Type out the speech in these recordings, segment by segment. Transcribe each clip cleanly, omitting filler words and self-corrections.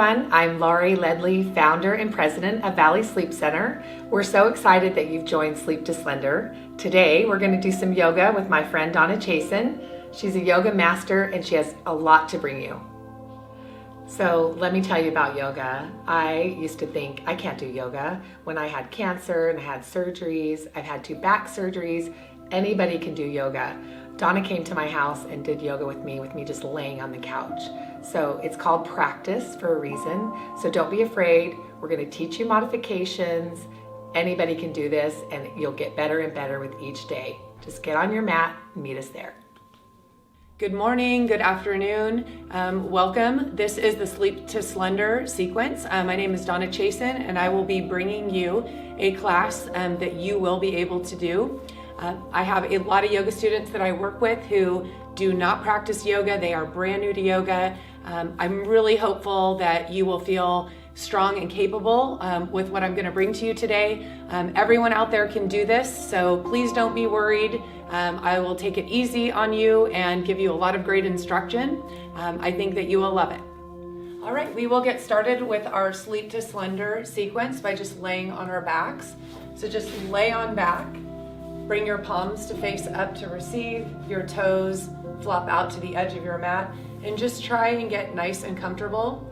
everyone. I'm Laurie Ledley, founder and president of Valley Sleep Center. We're so excited that you've joined Sleep to Slender. Today, we're going to do some yoga with my friend Donna. She's a yoga master and she has a lot to bring you. So let me tell you about yoga. I used to think I can't do yoga. When I had cancer and I had surgeries, I've had 2 back surgeries. Anybody can do yoga. Donna came to my house and did yoga with me just laying on the couch. So it's called practice for a reason. So don't be afraid. We're going to teach you modifications. Anybody can do this and you'll get better and better with each day. Just get on your mat and meet us there. Good morning, good afternoon, welcome. This is the Sleep to Slender sequence. My name is Donna and I will be bringing you a class that you will be able to do. I have a lot of yoga students that I work with who do not practice yoga. They are brand new to yoga. I'm really hopeful that you will feel strong and capable with what I'm going to bring to you today. Everyone out there can do this, so please don't be worried. I will take it easy on you and give you a lot of great instruction. I think that you will love it. All right, we will get started with our Sleep to Slender sequence by just laying on our backs. So just lay on back. Bring your palms to face up to receive, your toes flop out to the edge of your mat, and just try and get nice and comfortable.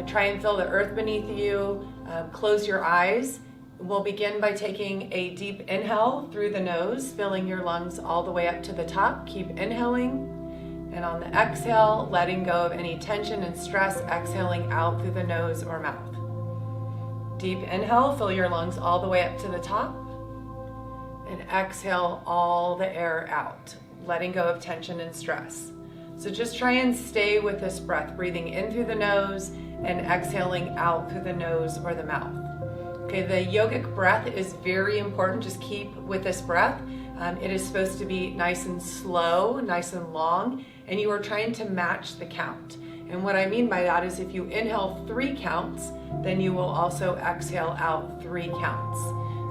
Try and feel the earth beneath you. Close your eyes. We'll begin by taking a deep inhale through the nose, filling your lungs all the way up to the top. Keep inhaling, and on the exhale, letting go of any tension and stress, exhaling out through the nose or mouth. Deep inhale, fill your lungs all the way up to the top. And exhale all the air out, letting go of tension and stress. So just try and stay with this breath, breathing in through the nose and exhaling out through the nose or the mouth. Okay, the yogic breath is very important. Just keep with this breath. It is supposed to be nice and slow, nice and long, and you are trying to match the count. And what I mean by that is if you inhale 3 counts, then you will also exhale out 3 counts.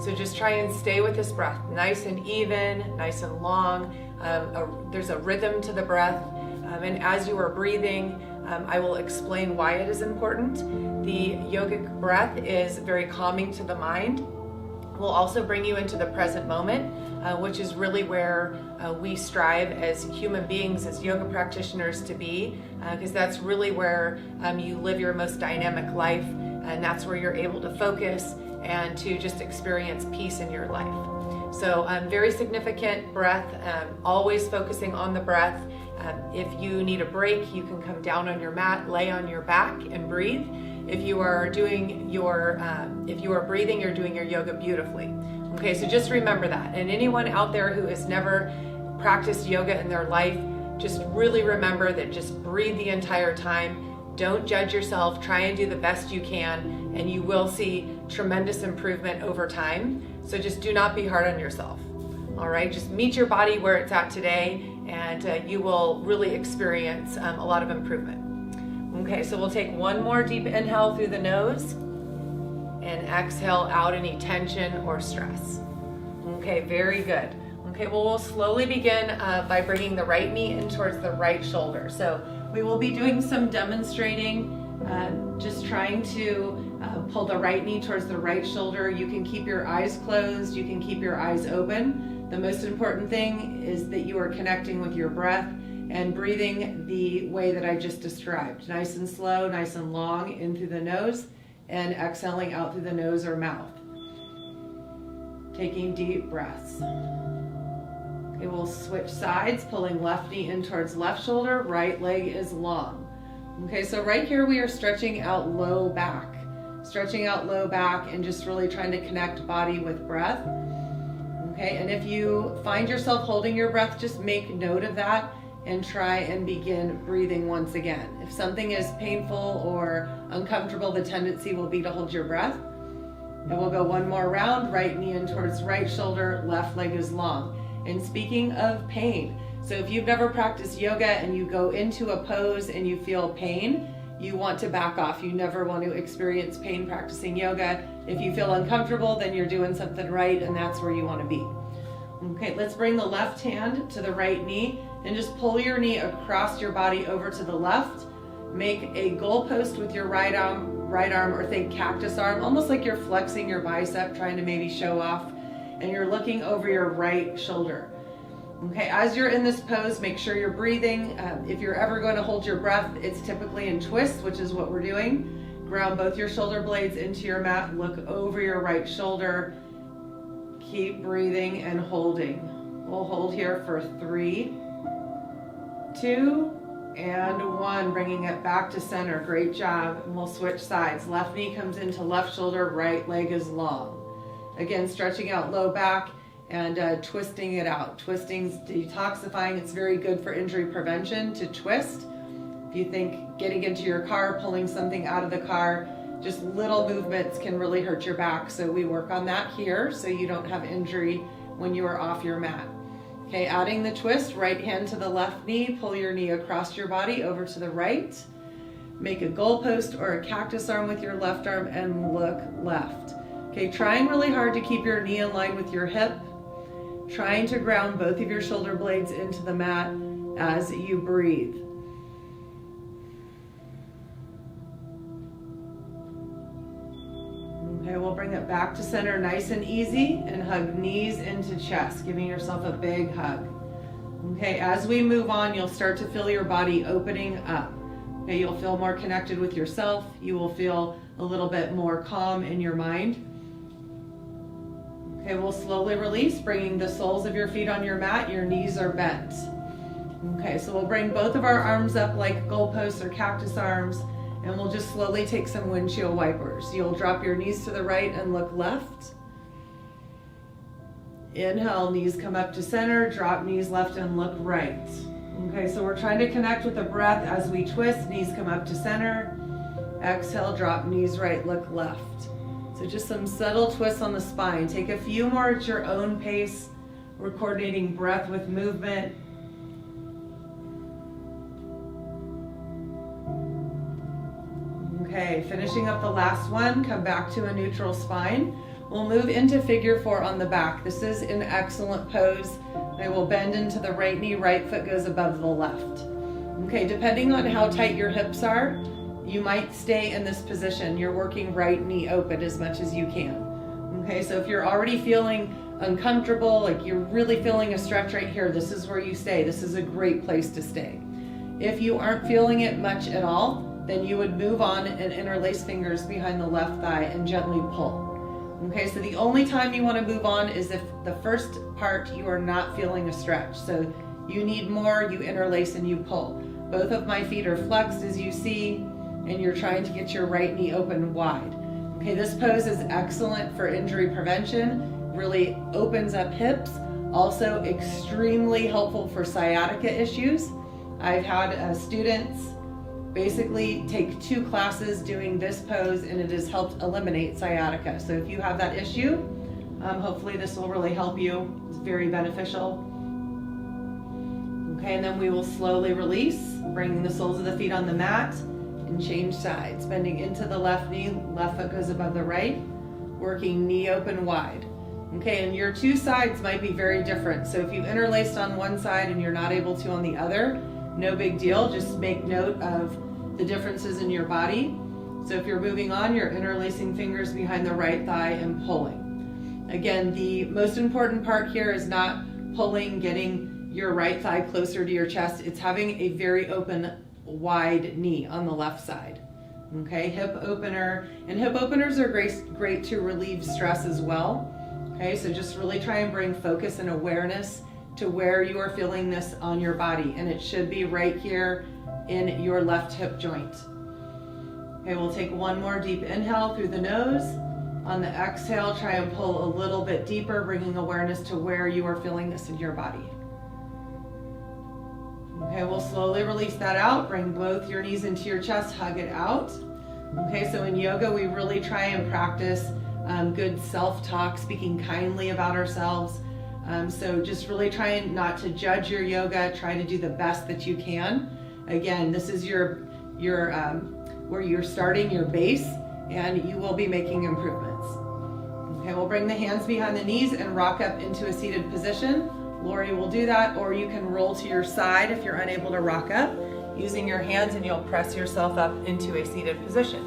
So just try and stay with this breath, nice and even, nice and long. There's a rhythm to the breath. And as you are breathing, I will explain why it is important. The yogic breath is very calming to the mind. Will also bring you into the present moment, which is really where we strive as human beings, as yoga practitioners to be, because that's really where you live your most dynamic life, and that's where you're able to focus and to just experience peace in your life. So very significant breath, always focusing on the breath. If you need a break, you can come down on your mat, lay on your back and breathe. If you are breathing, you're doing your yoga beautifully. Okay, so just remember that. And anyone out there who has never practiced yoga in their life, just really remember that just breathe the entire time. Don't judge yourself, try and do the best you can, and you will see tremendous improvement over time. So just do not be hard on yourself. All right, just meet your body where it's at today, and you will really experience a lot of improvement. Okay, so we'll take one more deep inhale through the nose and exhale out any tension or stress. Okay, very good. Okay, well, we'll slowly begin by bringing the right knee in towards the right shoulder. So we will be doing some demonstrating, just trying to pull the right knee towards the right shoulder. You can keep your eyes closed, you can keep your eyes open. The most important thing is that you are connecting with your breath and breathing the way that I just described. Nice and slow, nice and long, in through the nose, and exhaling out through the nose or mouth. Taking deep breaths. Okay, we'll switch sides, pulling left knee in towards left shoulder, right leg is long. Okay, so right here we are stretching out low back. Stretching out low back and just really trying to connect body with breath. Okay, and if you find yourself holding your breath, just make note of that and try and begin breathing once again. If something is painful or uncomfortable, the tendency will be to hold your breath. And we'll go one more round, right knee in towards right shoulder, left leg is long. And speaking of pain, so if you've never practiced yoga and you go into a pose and you feel pain, you want to back off. You never want to experience pain practicing yoga. If you feel uncomfortable, then you're doing something right, and that's where you want to be. Okay, let's bring the left hand to the right knee and just pull your knee across your body over to the left. Make a goalpost with your right arm, or think cactus arm, almost like you're flexing your bicep, trying to maybe show off, and you're looking over your right shoulder. Okay, as you're in this pose, make sure you're breathing. If you're ever going to hold your breath, it's typically in twists, which is what we're doing. Ground both your shoulder blades into your mat, look over your right shoulder. Keep breathing and holding. We'll hold here for 3, 2, and 1, bringing it back to center. Great job. And we'll switch sides. Left knee comes into left shoulder, right leg is long. Again, stretching out low back and twisting it out. Twisting's detoxifying. It's very good for injury prevention to twist. If you think getting into your car, pulling something out of the car, just little movements can really hurt your back. So we work on that here so you don't have injury when you are off your mat. Okay, adding the twist, right hand to the left knee, pull your knee across your body over to the right. Make a goalpost or a cactus arm with your left arm and look left. Okay, trying really hard to keep your knee in line with your hip. Trying to ground both of your shoulder blades into the mat as you breathe. Okay, we'll bring it back to center nice and easy and hug knees into chest, giving yourself a big hug. Okay, as we move on, you'll start to feel your body opening up. Okay, you'll feel more connected with yourself. You will feel a little bit more calm in your mind. Okay, we'll slowly release, bringing the soles of your feet on your mat. Your knees are bent. Okay, so we'll bring both of our arms up like goalposts or cactus arms, and we'll just slowly take some windshield wipers. You'll drop your knees to the right and look left. Inhale, knees come up to center, drop knees left and look right. Okay, so we're trying to connect with the breath as we twist, knees come up to center. Exhale, drop knees right, look left. So just some subtle twists on the spine. Take a few more at your own pace. We're coordinating breath with movement. Okay, finishing up the last one, come back to a neutral spine. We'll move into figure 4 on the back. This is an excellent pose. I will bend into the right knee, right foot goes above the left. Okay, depending on how tight your hips are, you might stay in this position. You're working right knee open as much as you can. Okay, so if you're already feeling uncomfortable, like you're really feeling a stretch right here, this is where you stay. This is a great place to stay. If you aren't feeling it much at all, then you would move on and interlace fingers behind the left thigh and gently pull. Okay, so the only time you want to move on is if the first part you are not feeling a stretch. So you need more, you interlace and you pull. Both of my feet are flexed as you see, and you're trying to get your right knee open wide. Okay, this pose is excellent for injury prevention, really opens up hips, also extremely helpful for sciatica issues. I've had students basically take 2 classes doing this pose, and it has helped eliminate sciatica. So if you have that issue, hopefully this will really help you. It's very beneficial. Okay, and then we will slowly release, bringing the soles of the feet on the mat and change sides. Bending into the left knee, left foot goes above the right, working knee open wide. Okay, and your 2 sides might be very different. So if you interlaced on one side and you're not able to on the other, no big deal. Just make note of the differences in your body. So if you're moving on, you're interlacing fingers behind the right thigh and pulling. Again, the most important part here is not pulling, getting your right thigh closer to your chest. It's having a very open, wide knee on the left side. Okay, hip opener. And hip openers are great to relieve stress as well. Okay, so just really try and bring focus and awareness to where you are feeling this on your body, and it should be right here in your left hip joint. Okay, we'll take one more deep inhale through the nose. On the exhale, try and pull a little bit deeper, bringing awareness to where you are feeling this in your body. Okay, we'll slowly release that out. Bring both your knees into your chest, hug it out. Okay, so in yoga, we really try and practice good self-talk, speaking kindly about ourselves. So just really trying not to judge your yoga, try to do the best that you can. Again, this is your where you're starting your base, and you will be making improvements. Okay, we'll bring the hands behind the knees and rock up into a seated position. Lori will do that, or you can roll to your side if you're unable to rock up. using your hands, and you'll press yourself up into a seated position.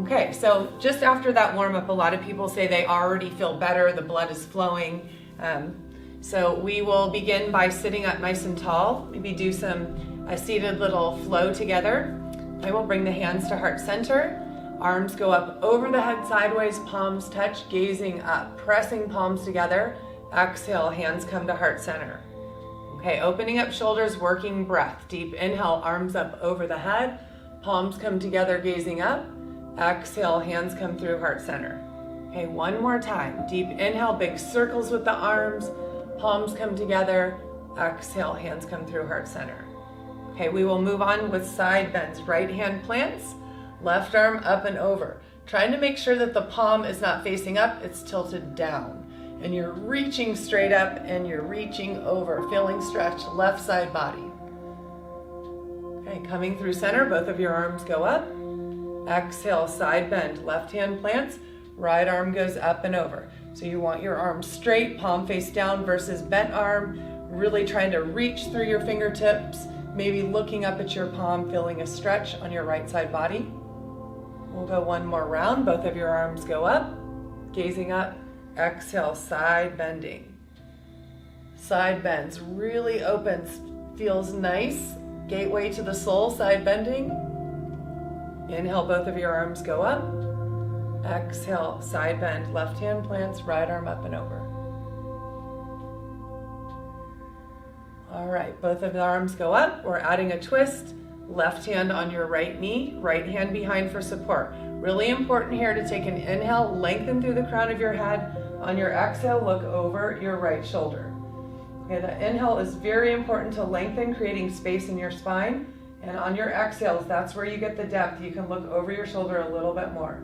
Okay, so just after that warm up, a lot of people say they already feel better, the blood is flowing. So we will begin by sitting up nice and tall, maybe do a seated little flow together. I will bring the hands to heart center. Arms go up over the head sideways, palms touch, gazing up, pressing palms together. Exhale, hands come to heart center. Okay, opening up shoulders, working breath. Deep inhale, arms up over the head, palms come together, gazing up. Exhale, hands come through heart center. Okay, one more time. Deep inhale, big circles with the arms, palms come together. Exhale, hands come through heart center. Okay, we will move on with side bends. Right hand plants, left arm up and over. Trying to make sure that the palm is not facing up, it's tilted down. And you're reaching straight up and you're reaching over, feeling stretch, left side body. Okay, coming through center, both of your arms go up. Exhale, side bend, left hand plants, right arm goes up and over. So you want your arm straight, palm face down versus bent arm, really trying to reach through your fingertips, maybe looking up at your palm, feeling a stretch on your right side body. We'll go one more round, both of your arms go up, gazing up. Exhale, side bending. Side bends, really opens, feels nice. Gateway to the soul, side bending. Inhale, both of your arms go up. Exhale, side bend, left hand plants, right arm up and over. All right, both of the arms go up. We're adding a twist. Left hand on your right knee, right hand behind for support. Really important here to take an inhale, lengthen through the crown of your head. On your exhale, look over your right shoulder. Okay, the inhale is very important to lengthen, creating space in your spine. And on your exhales, that's where you get the depth. You can look over your shoulder a little bit more.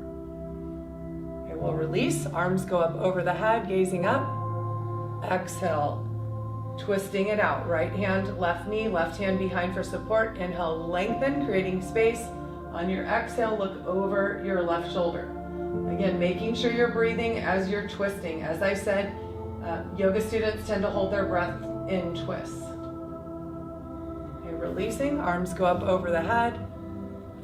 Okay, we'll release. Arms go up over the head, gazing up. Exhale, twisting it out. Right hand, left knee, left hand behind for support. Inhale, lengthen, creating space. On your exhale, look over your left shoulder. Again, making sure you're breathing as you're twisting. As I said, yoga students tend to hold their breath in twists. Okay, releasing, arms go up over the head.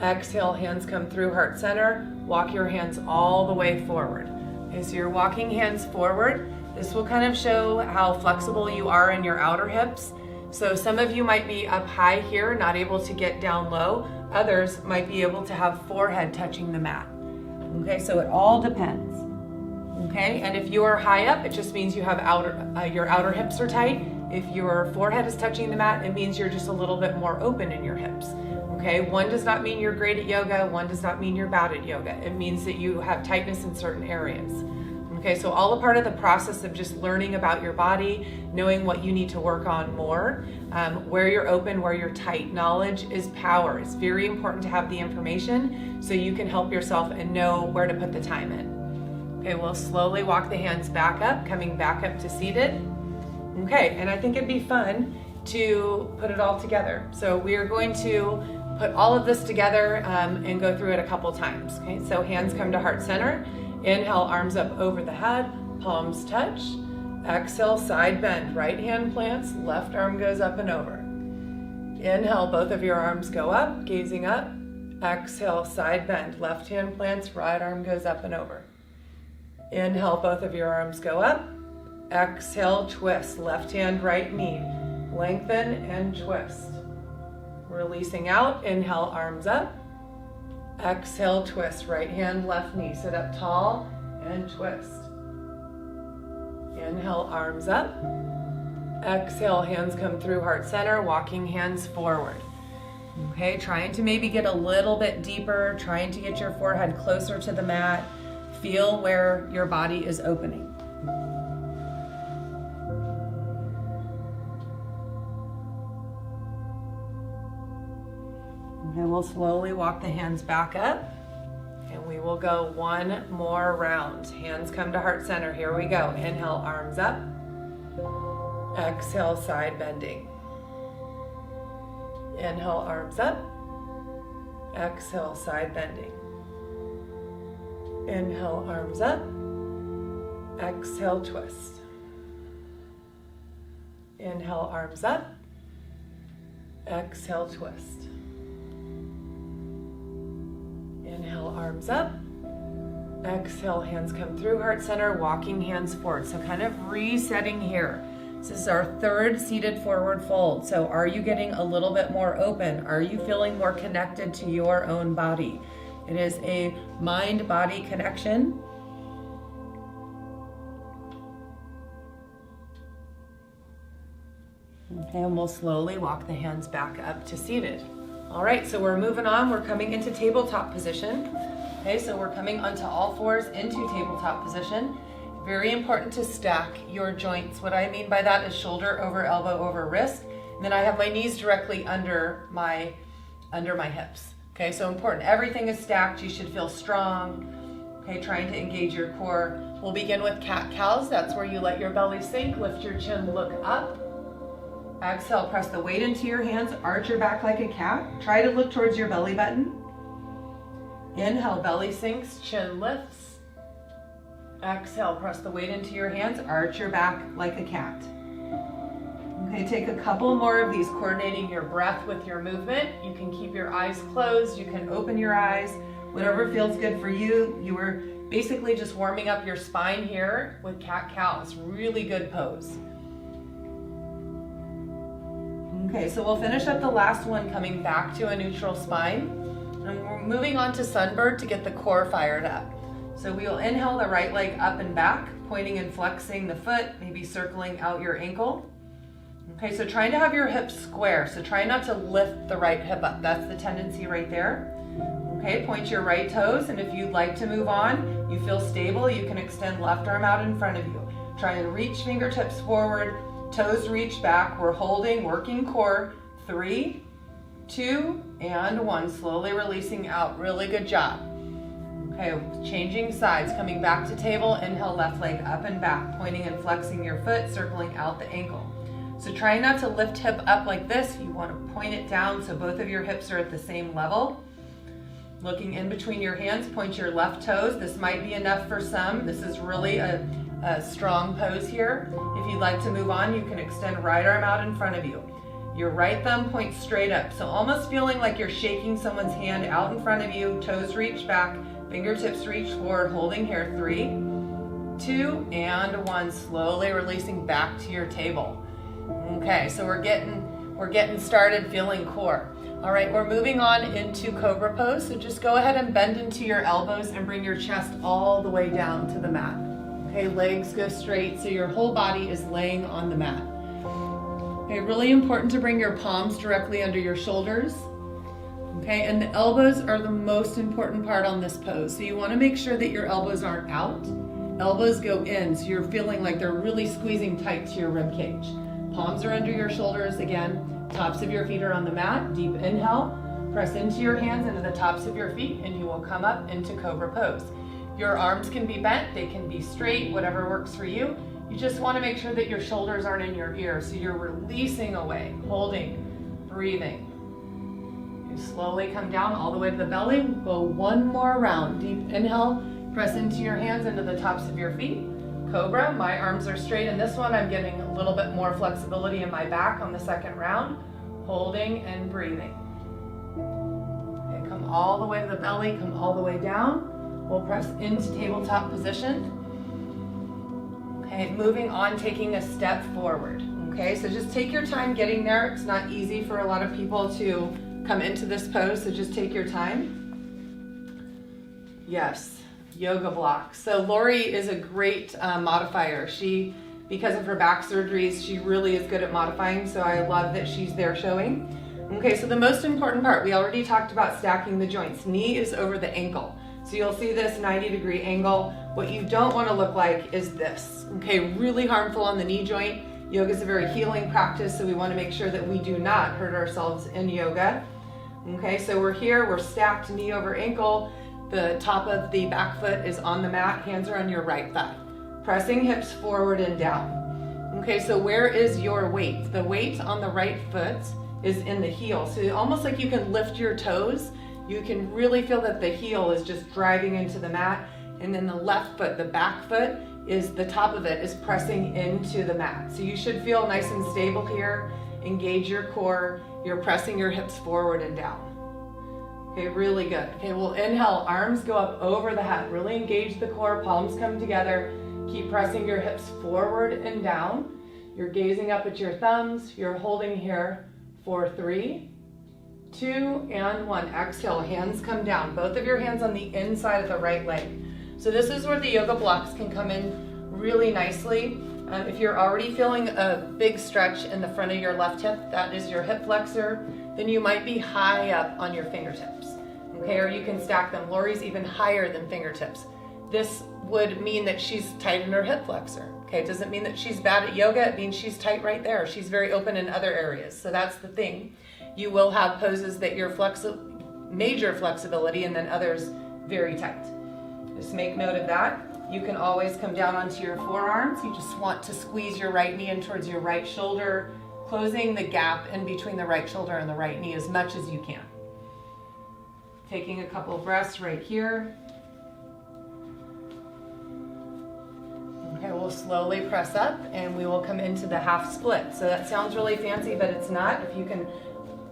Exhale, hands come through heart center. Walk your hands all the way forward. Okay, so you're walking hands forward. This will kind of show how flexible you are in your outer hips. So some of you might be up high here, not able to get down low. Others might be able to have forehead touching the mat. Okay, so it all depends. Okay, and if you are high up, it just means you have your outer hips are tight. If your forehead is touching the mat, it means you're just a little bit more open in your hips. Okay, one does not mean you're great at yoga, one does not mean you're bad at yoga. It means that you have tightness in certain areas. Okay, so all a part of the process of just learning about your body, knowing what you need to work on more, where you're open, where you're tight. Knowledge is power. It's very important to have the information so you can help yourself and know where to put the time in. Okay, we'll slowly walk the hands back up, coming back up to seated. Okay, and I think it'd be fun to put it all together. So we are going to put all of this together and go through it a couple times. Okay, so hands come to heart center. Inhale, arms up over the head, palms touch. Exhale, side bend, right hand plants, left arm goes up and over. Inhale, both of your arms go up, gazing up. Exhale, side bend, left hand plants, right arm goes up and over. Inhale, both of your arms go up. Exhale, twist, left hand, right knee. Lengthen and twist. Releasing out, inhale, arms up. Exhale, twist, right hand, left knee. Sit up tall and twist. Inhale, arms up. Exhale, hands come through heart center, walking hands forward. Okay, trying to maybe get a little bit deeper, trying to get your forehead closer to the mat. Feel where your body is opening. And we'll slowly walk the hands back up, and we will go one more round. Hands come to heart center. Here we go. Inhale, arms up. Exhale, side bending. Inhale, arms up. Exhale, side bending. Inhale, arms up. Exhale, twist. Inhale, arms up. Exhale, twist. Inhale, arms up. Exhale, hands come through heart center, walking hands forward. So kind of resetting here. This is our third seated forward fold. So are you getting a little bit more open? Are you feeling more connected to your own body? It is a mind-body connection. Okay, and we'll slowly walk the hands back up to seated. All right, so we're moving on. We're coming into tabletop position. Okay, so we're coming onto all fours into tabletop position. Very important to stack your joints. What I mean by that is shoulder over elbow over wrist. And then I have my knees directly under my hips. Okay, so important. Everything is stacked. You should feel strong. Okay, trying to engage your core. We'll begin with cat-cows. That's where you let your belly sink, lift your chin, look up. Exhale, press the weight into your hands, arch your back like a cat. Try to look towards your belly button. Inhale, belly sinks, chin lifts. Exhale, press the weight into your hands, arch your back like a cat. Okay, take a couple more of these, coordinating your breath with your movement. You can keep your eyes closed, you can open your eyes, whatever feels good for you. You are basically just warming up your spine here with cat-cows. Really good pose. Okay, so we'll finish up the last one coming back to a neutral spine. And we're moving on to sunbird to get the core fired up. So we will inhale the right leg up and back, pointing and flexing the foot, maybe circling out your ankle. Okay, so trying to have your hips square. So try not to lift the right hip up. That's the tendency right there. Okay, point your right toes, and if you'd like to move on, you feel stable, you can extend left arm out in front of you. Try and reach fingertips forward, toes reach back. We're holding, working core. 3, 2, and 1. Slowly releasing out. Really good job. Okay, changing sides, coming back to table. Inhale, left leg up and back, pointing and flexing your foot, circling out the ankle. So try not to lift hip up like this. You want to point it down so both of your hips are at the same level. Looking in between your hands, point your left toes. This might be enough for some. This is really a strong pose here. If you'd like to move on, you can extend right arm out in front of you. Your right thumb points straight up. So almost feeling like you're shaking someone's hand out in front of you. Toes reach back, fingertips reach forward, holding here. 3, 2, and 1. Slowly releasing back to your table. Okay, so we're getting started feeling core. All right, we're moving on into cobra pose. So just go ahead and bend into your elbows and bring your chest all the way down to the mat. Okay, legs go straight so your whole body is laying on the mat. Okay, really important to bring your palms directly under your shoulders. Okay, and the elbows are the most important part on this pose. So you want to make sure that your elbows aren't out. Elbows go in, so you're feeling like they're really squeezing tight to your rib cage. Palms are under your shoulders again. Tops of your feet are on the mat. Deep inhale. Press into your hands, into the tops of your feet, and you will come up into cobra pose. Your arms can be bent, they can be straight, whatever works for you. You just want to make sure that your shoulders aren't in your ears, so you're releasing away, holding, breathing. You slowly come down all the way to the belly. Go one more round. Deep inhale. Press into your hands, into the tops of your feet. Cobra, my arms are straight in this one. I'm getting a little bit more flexibility in my back on the second round. Holding and breathing. Okay, come all the way to the belly, come all the way down. We'll press into tabletop position. Okay, moving on, taking a step forward. Okay, so just take your time getting there. It's not easy for a lot of people to come into this pose, so just take your time. Yes. Yoga blocks. So Lori is a great modifier. She, because of her back surgeries, she really is good at modifying, so I love that she's there showing. Okay, so the most important part, we already talked about stacking the joints. Knee is over the ankle. So you'll see this 90-degree angle. What you don't want to look like is this. Okay, really harmful on the knee joint. Yoga is a very healing practice, so we want to make sure that we do not hurt ourselves in yoga. Okay, so we're here, we're stacked knee over ankle. The top of the back foot is on the mat, hands are on your right thigh. Pressing hips forward and down. Okay, so where is your weight? The weight on the right foot is in the heel. So almost like you can lift your toes, you can really feel that the heel is just driving into the mat. And then the left foot, the back foot, is the top of it is pressing into the mat. So you should feel nice and stable here. Engage your core, you're pressing your hips forward and down. Okay, really good. Okay, we'll inhale, arms go up over the head. Really engage the core, palms come together. Keep pressing your hips forward and down. You're gazing up at your thumbs. You're holding here for 3, 2, and 1. Exhale, hands come down. Both of your hands on the inside of the right leg. So this is where the yoga blocks can come in really nicely. If you're already feeling a big stretch in the front of your left hip, that is your hip flexor, then you might be high up on your fingertips. Okay, or you can stack them. Lori's even higher than fingertips. This would mean that she's tight in her hip flexor. Okay, it doesn't mean that she's bad at yoga. It means she's tight right there. She's very open in other areas. So that's the thing. You will have poses that you're major flexibility and then others very tight. Just make note of that. You can always come down onto your forearms. You just want to squeeze your right knee in towards your right shoulder, closing the gap in between the right shoulder and the right knee as much as you can. Taking a couple breaths right here. Okay, we'll slowly press up and we will come into the half split. So that sounds really fancy, but it's not. If you can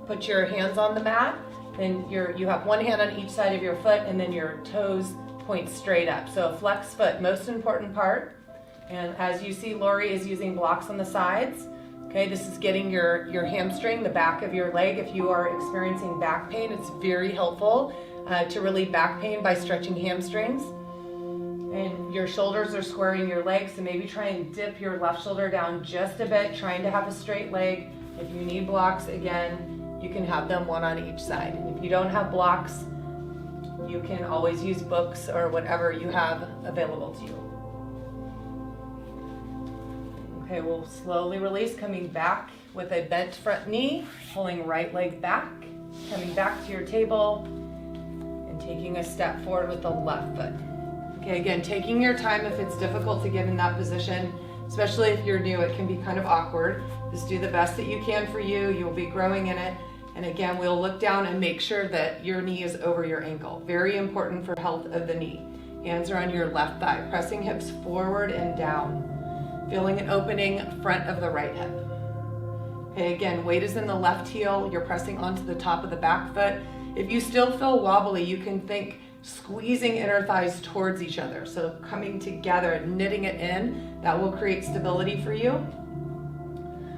put your hands on the mat, then you have one hand on each side of your foot and then your toes point straight up. So a flex foot, most important part. And as you see, Lori is using blocks on the sides. Okay, this is getting your hamstring, the back of your leg. If you are experiencing back pain, it's very helpful to relieve back pain by stretching hamstrings. And your shoulders are squaring your legs, so maybe try and dip your left shoulder down just a bit, trying to have a straight leg. If you need blocks, again, you can have them one on each side. And if you don't have blocks, you can always use books or whatever you have available to you. Okay, we'll slowly release, coming back with a bent front knee, pulling right leg back, coming back to your table, and taking a step forward with the left foot. Okay, again, taking your time if it's difficult to get in that position, especially if you're new, it can be kind of awkward. Just do the best that you can for you. You'll be growing in it. And again, we'll look down and make sure that your knee is over your ankle. Very important for health of the knee. Hands are on your left thigh, pressing hips forward and down. Feeling an opening front of the right hip. Okay, again, weight is in the left heel. You're pressing onto the top of the back foot. If you still feel wobbly, you can think squeezing inner thighs towards each other. So coming together and knitting it in, that will create stability for you.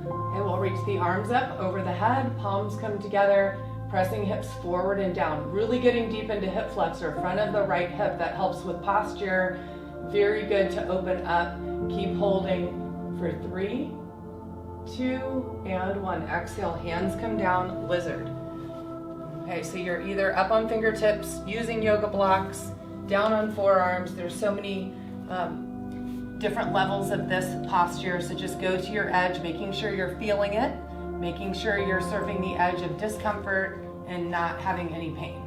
And we'll reach the arms up over the head, palms come together, pressing hips forward and down. Really getting deep into hip flexor, front of the right hip. That helps with posture. Very good to open up. Keep holding for 3, 2, and 1. Exhale, hands come down, lizard. Okay, so you're either up on fingertips, using yoga blocks, down on forearms. There's so many different levels of this posture, so just go to your edge, making sure you're feeling it, making sure you're surfing the edge of discomfort and not having any pain.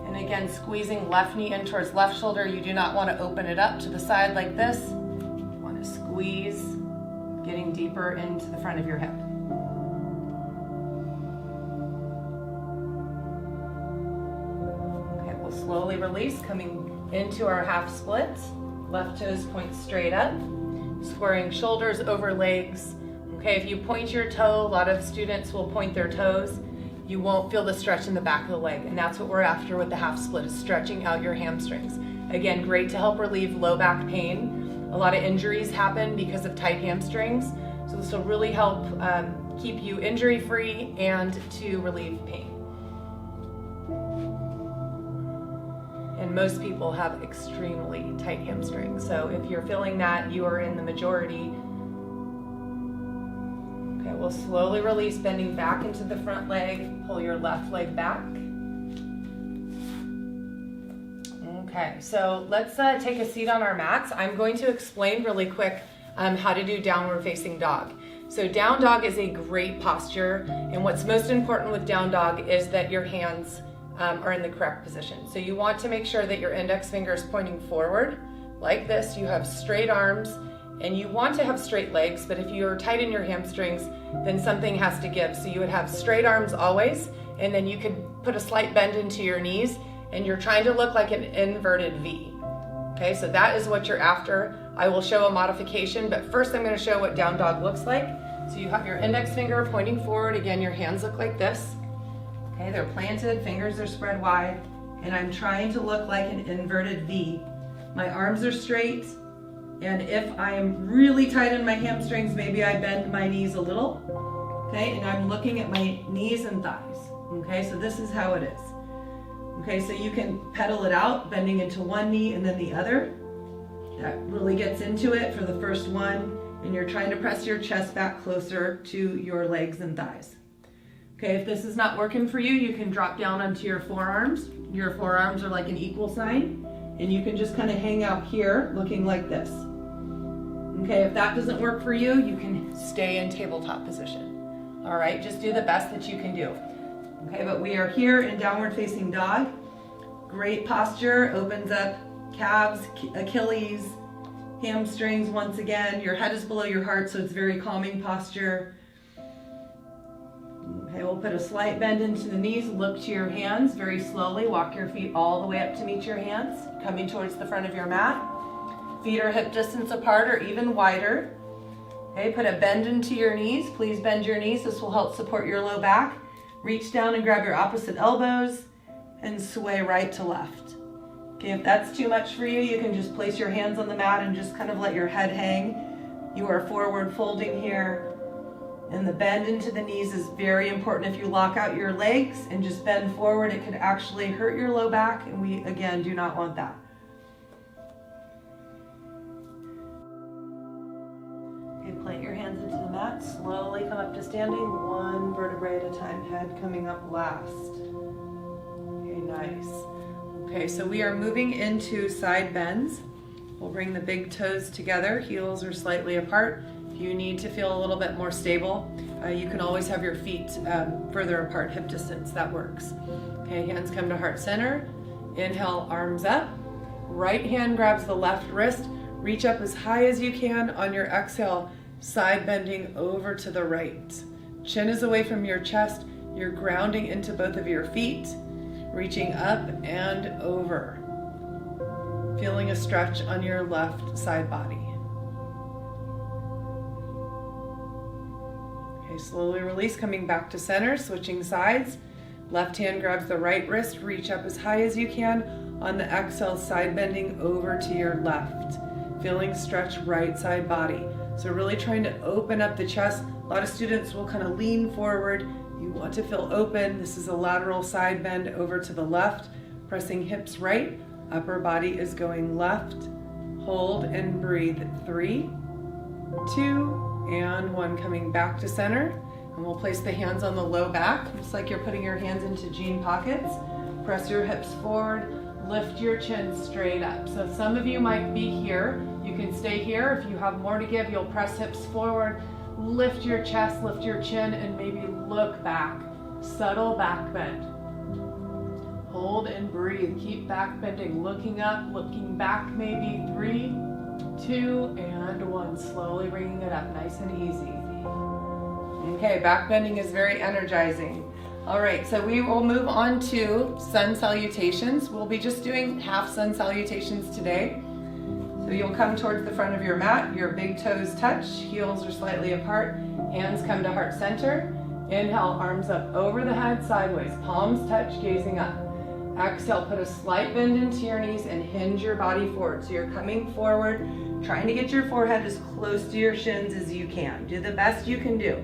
And again, squeezing left knee in towards left shoulder. You do not want to open it up to the side like this. You want to squeeze, getting deeper into the front of your hip. Okay, we'll slowly release, coming into our half split. Left toes point straight up, squaring shoulders over legs. Okay, if you point your toe, a lot of students will point their toes. You won't feel the stretch in the back of the leg, and that's what we're after with the half split, is stretching out your hamstrings. Again, great to help relieve low back pain. A lot of injuries happen because of tight hamstrings, so this will really help keep you injury-free and to relieve pain. And most people have extremely tight hamstrings, so if you're feeling that, you are in the majority. Okay, we'll slowly release, bending back into the front leg. Pull your left leg back. Okay, so let's take a seat on our mats. I'm going to explain really quick how to do downward facing dog. So down dog is a great posture, and what's most important with down dog is that your hands are in the correct position. So you want to make sure that your index finger is pointing forward like this. You have straight arms and you want to have straight legs, but if you're tight in your hamstrings, then something has to give. So you would have straight arms always, and then you could put a slight bend into your knees, and you're trying to look like an inverted V. Okay, so that is what you're after. I will show a modification, but first I'm going to show what down dog looks like. So you have your index finger pointing forward. Again, your hands look like this. Okay, they're planted, fingers are spread wide, and I'm trying to look like an inverted V. My arms are straight, and if I am really tight in my hamstrings, maybe I bend my knees a little. Okay, and I'm looking at my knees and thighs. Okay, so this is how it is. Okay, so you can pedal it out, bending into one knee and then the other. That really gets into it for the first one, and you're trying to press your chest back closer to your legs and thighs. Okay, if this is not working for you, you can drop down onto your forearms. Your forearms are like an equal sign, and you can just kind of hang out here looking like this. Okay, if that doesn't work for you, you can stay in tabletop position. All right, just do the best that you can do. Okay, but we are here in downward facing dog. Great posture, opens up calves, Achilles, hamstrings. Once again, your head is below your heart, so it's very calming posture. Okay, we'll put a slight bend into the knees, look to your hands very slowly, walk your feet all the way up to meet your hands, coming towards the front of your mat. Feet are hip distance apart or even wider. Okay, put a bend into your knees. Please bend your knees. This will help support your low back. Reach down and grab your opposite elbows and sway right to left. Okay, if that's too much for you, you can just place your hands on the mat and just kind of let your head hang. You are forward folding here. And the bend into the knees is very important. If you lock out your legs and just bend forward, it could actually hurt your low back, and we, again, do not want that. Okay, plant your hands into the mat. Slowly come up to standing, one vertebrae at a time, head coming up last. Okay, nice. Okay, so we are moving into side bends. We'll bring the big toes together, heels are slightly apart. If you need to feel a little bit more stable, you can always have your feet further apart, hip distance, that works. Okay, hands come to heart center. Inhale, arms up. Right hand grabs the left wrist. Reach up as high as you can. On your exhale, side bending over to the right. Chin is away from your chest. You're grounding into both of your feet, reaching up and over. Feeling a stretch on your left side body. Okay, slowly release, coming back to center, switching sides. Left hand grabs the right wrist, reach up as high as you can. On the exhale, side bending over to your left. Feeling stretch right side body. So really trying to open up the chest. A lot of students will kind of lean forward. You want to feel open. This is a lateral side bend over to the left, pressing hips right. Upper body is going left. Hold and breathe. 3, 2, and 1. Coming back to center. And we'll place the hands on the low back, just like you're putting your hands into jean pockets. Press your hips forward. Lift your chin straight up. So some of you might be here. You can stay here. If you have more to give, you'll press hips forward. Lift your chest, lift your chin, and maybe look back. Subtle back bend. Hold and breathe. Keep back bending, looking up, looking back, maybe 3, 2, and 1. Slowly bringing it up, nice and easy. Okay, back bending is very energizing. All right, so we will move on to sun salutations. We'll be just doing half sun salutations today. So you'll come towards the front of your mat, your big toes touch, heels are slightly apart, hands come to heart center. Inhale, arms up over the head, sideways, palms touch, gazing up. Exhale, put a slight bend into your knees and hinge your body forward. So you're coming forward, trying to get your forehead as close to your shins as you can. Do the best you can do.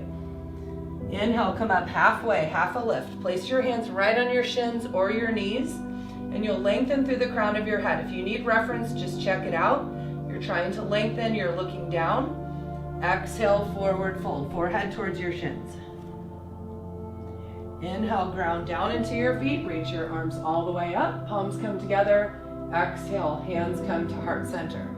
Inhale, come up halfway, half a lift. Place your hands right on your shins or your knees, and you'll lengthen through the crown of your head. If you need reference, just check it out. You're trying to lengthen, you're looking down. Exhale, forward fold, forehead towards your shins. Inhale, ground down into your feet, reach your arms all the way up, palms come together. Exhale, hands come to heart center.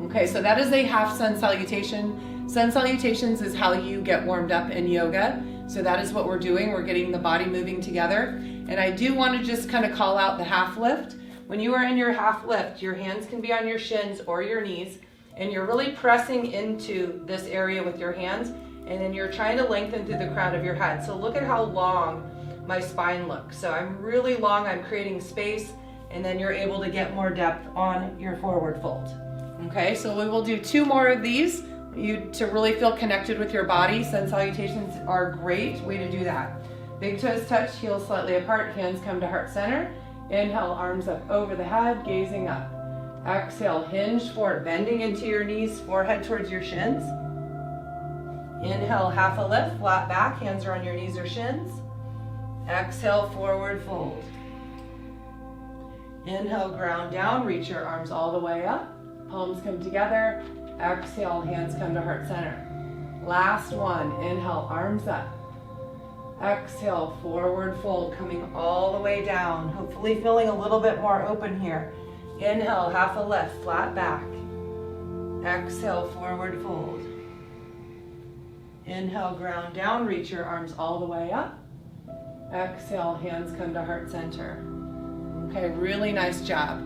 Okay, so that is a half sun salutation. Sun salutations is how you get warmed up in yoga. So that is what we're doing. We're getting the body moving together. And I do want to just kind of call out the half lift. When you are in your half lift, your hands can be on your shins or your knees, and you're really pressing into this area with your hands, and then you're trying to lengthen through the crown of your head. So look at how long my spine looks. So I'm really long, I'm creating space, and then you're able to get more depth on your forward fold. Okay, so we will do 2 more of these. you to really feel connected with your body. Sun salutations are a great way to do that. Big toes touch, heels slightly apart, hands come to heart center. Inhale, arms up over the head, gazing up. Exhale, hinge forward, bending into your knees, forehead towards your shins. Inhale, half a lift, flat back, hands are on your knees or shins. Exhale, forward fold. Inhale, ground down, reach your arms all the way up. Palms come together. Exhale, hands come to heart center. Last one, inhale, arms up. Exhale, forward fold, coming all the way down. Hopefully feeling a little bit more open here. Inhale, half a lift, flat back. Exhale, forward fold. Inhale, ground down, reach your arms all the way up. Exhale, hands come to heart center. Okay, really nice job.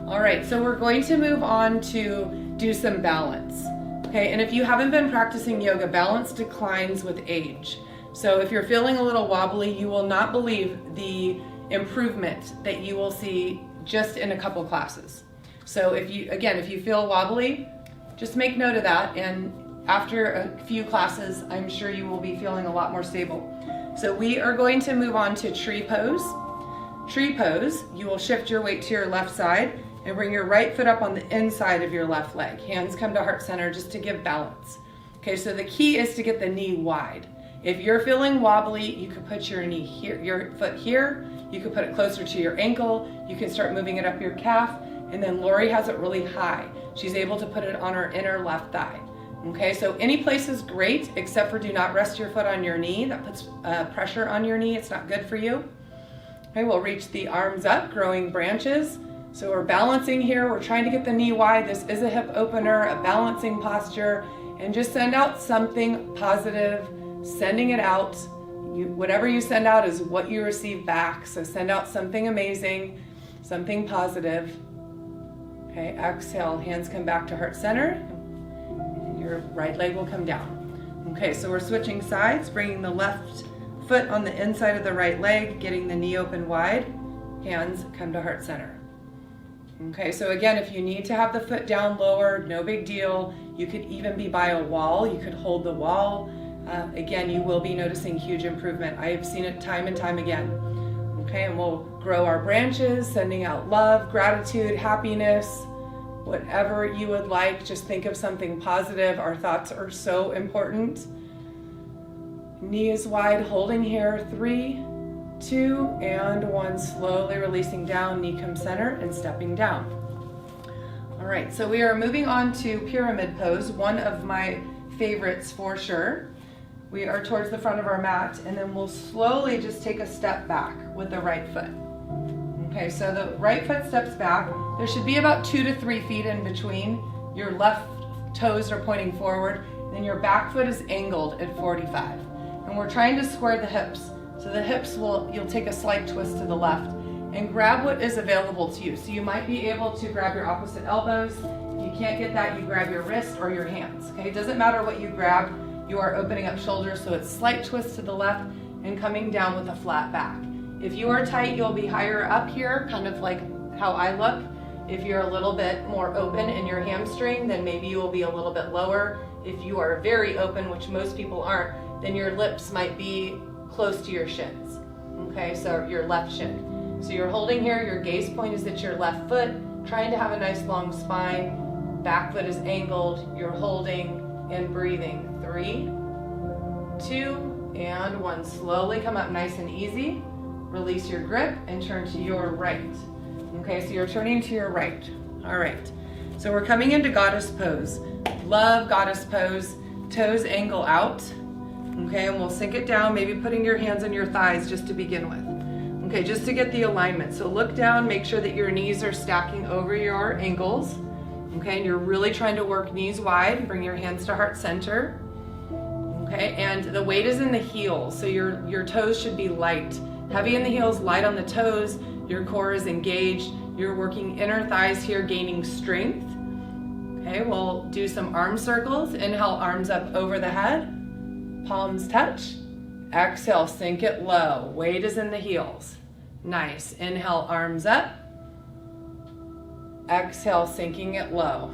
All right, so we're going to move on to do some balance. Okay, and if you haven't been practicing yoga, balance declines with age. So if you're feeling a little wobbly, you will not believe the improvement that you will see just in a couple classes. So if you feel wobbly, just make note of that, and after a few classes, I'm sure you will be feeling a lot more stable. So we are going to move on to tree pose. Tree pose, you will shift your weight to your left side and bring your right foot up on the inside of your left leg. Hands come to heart center just to give balance. Okay, so the key is to get the knee wide. If you're feeling wobbly, you could put your knee here, your foot here. You could put it closer to your ankle. You can start moving it up your calf. And then Lori has it really high. She's able to put it on her inner left thigh. Okay, so any place is great, except for do not rest your foot on your knee. That puts pressure on your knee. It's not good for you. Okay, we'll reach the arms up, growing branches. So we're balancing here. We're trying to get the knee wide. This is a hip opener, a balancing posture, and just send out something positive, sending it out. Whatever you send out is what you receive back. So send out something amazing, something positive. Okay, exhale, hands come back to heart center. Your right leg will come down. Okay, so we're switching sides, bringing the left foot on the inside of the right leg, getting the knee open wide. Hands come to heart center. Okay, so again, if you need to have the foot down lower, no big deal. You could even be by a wall. You could hold the wall. Again, you will be noticing huge improvement. I have seen it time and time again. Okay, and we'll grow our branches, sending out love, gratitude, happiness, whatever you would like. Just think of something positive. Our thoughts are so important. Knee is wide, holding here. 3, 2, and 1. Slowly releasing down, knee comes center and stepping down. All right, so we are moving on to pyramid pose, one of my favorites for sure. We are towards the front of our mat, and then we'll slowly just take a step back with the right foot. Okay, so the right foot steps back. There should be about 2 to 3 feet in between. Your left toes are pointing forward, then your back foot is angled at 45. And we're trying to square the hips. So the hips you'll take a slight twist to the left and grab what is available to you. So you might be able to grab your opposite elbows. If you can't get that, you grab your wrist or your hands. Okay, it doesn't matter what you grab. You are opening up shoulders, so it's slight twist to the left and coming down with a flat back. If you are tight, you'll be higher up here, kind of like how I look. If you're a little bit more open in your hamstring, then maybe you will be a little bit lower. If you are very open, which most people aren't, then your lips might be close to your shins. Okay, so your left shin. So you're holding here, your gaze point is at your left foot, trying to have a nice long spine. Back foot is angled, you're holding and breathing. 3, 2, and 1. Slowly come up nice and easy. Release your grip and turn to your right. Okay, so you're turning to your right. All right, so we're coming into goddess pose. Love goddess pose. Toes angle out. Okay, and we'll sink it down, maybe putting your hands on your thighs just to begin with. Okay, just to get the alignment. So look down, make sure that your knees are stacking over your ankles. Okay, and you're really trying to work knees wide. Bring your hands to heart center. Okay, and the weight is in the heels, so your toes should be light. Heavy in the heels, light on the toes. Your core is engaged. You're working inner thighs here, gaining strength. Okay, we'll do some arm circles. Inhale, arms up over the head. Palms touch. Exhale, sink it low. Weight is in the heels. Nice. Inhale, arms up. Exhale, sinking it low.